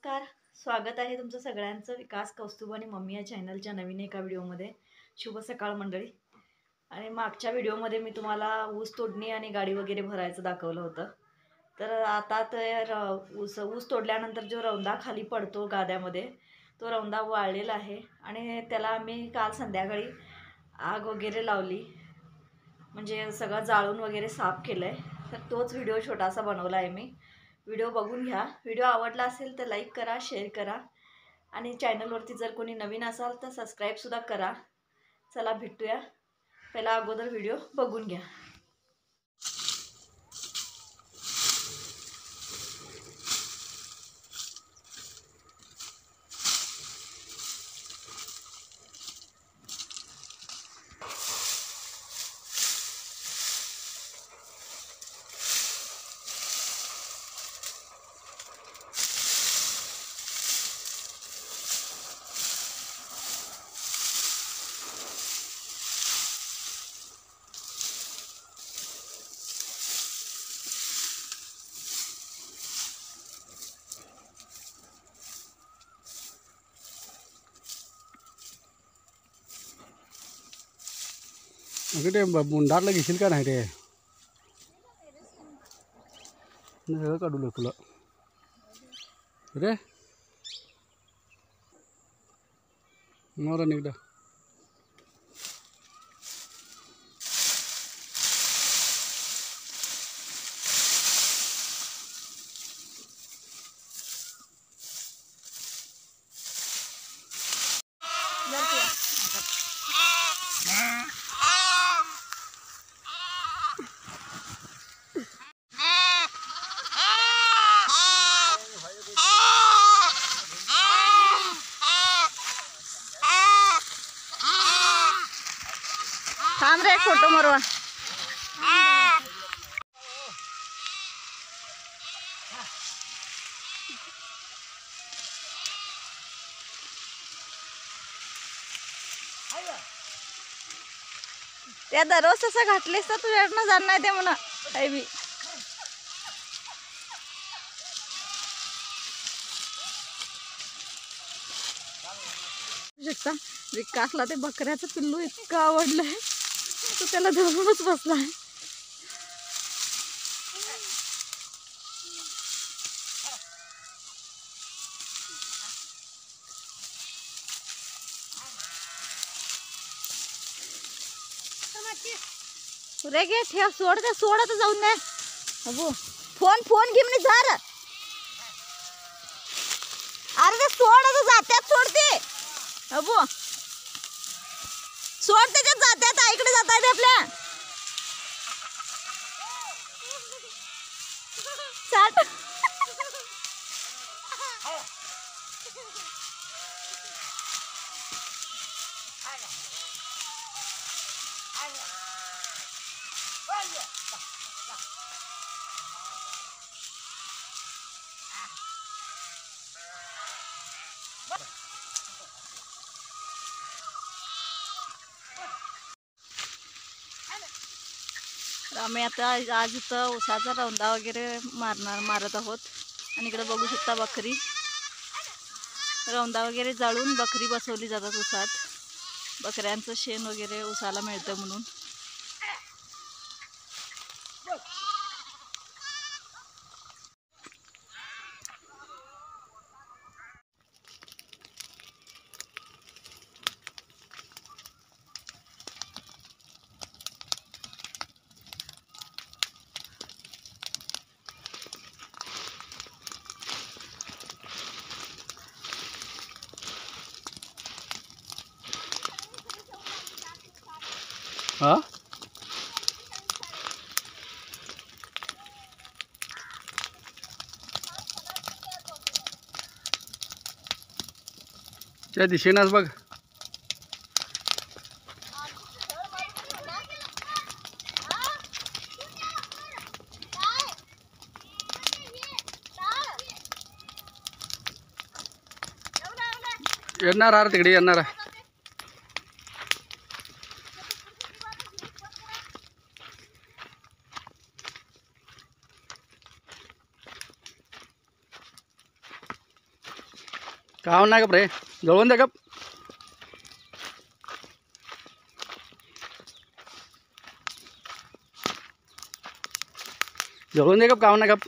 नमस्कार. स्वागत आहे तुमचं सगळ्यांचं विकास कौस्तुभ आणि मम्मी या चॅनलच्या नवीन एका व्हिडिओमध्ये. शुभ सकाळ मंडळी. आणि मागच्या व्हिडिओमध्ये मी तुम्हाला ऊस तोडणी आणि गाडी वगैरे भरायचं दाखवलं होतं. तर आता तर ऊस तोडल्यानंतर जो रौंदा खाली पडतो गाद्यामध्ये, तो रौंदा वाळलेला आहे आणि त्याला आम्ही काल संध्याकाळी आग वगैरे लावली, म्हणजे सगळं जाळून वगैरे साफ केलं आहे. तर तोच व्हिडिओ छोटासा बनवला आहे मी. व्हिडिओ बघून घ्या. व्हिडिओ आवडला असेल तर लाईक करा, शेअर करा आणि चॅनलवरती जर कोणी नवीन असाल तर सबस्क्राईबसुद्धा करा. चला भेटूया. पहिला अगोदर व्हिडिओ बघून घ्या. ते मुंडारला घेशील का नाही रे? सगळं काढू तुला रे मला निघडा. थांब रे, फोटो मरवा. त्या दररोज तसं घातलीस तर तुझ्याकडनं जाणार नाही ते म्हणा काही बी. शकता विकासला ते बकऱ्याचं पिल्लू इतकं आवडलंय, तो त्याला धरूनच बसलाय. रे घे ठेव, सोड ते, सोड आता जाऊन दे. अबो फोन फोन घे म्हणे झार. अरे ते सोड आता, जात्यात सोडते. अबो सोड, त्याच्यात जात्यात, आईकडे जात आहेत आपल्या. चाट आम्ही आता आज इथं उसाचा रौंदा वगैरे मारत आहोत. आणि इकडे बघू शकता बकरी, रौंदा वगैरे जाळून बकरी बसवली जातात उसात. बकऱ्यांचं शेण वगैरे उसाला मिळतं म्हणून. हा त्या दिशेनंच बघ. येणार आर तिकडे येणार. काव नाही गप रे जळवून दे गप जळवून दे गप काव नाही गप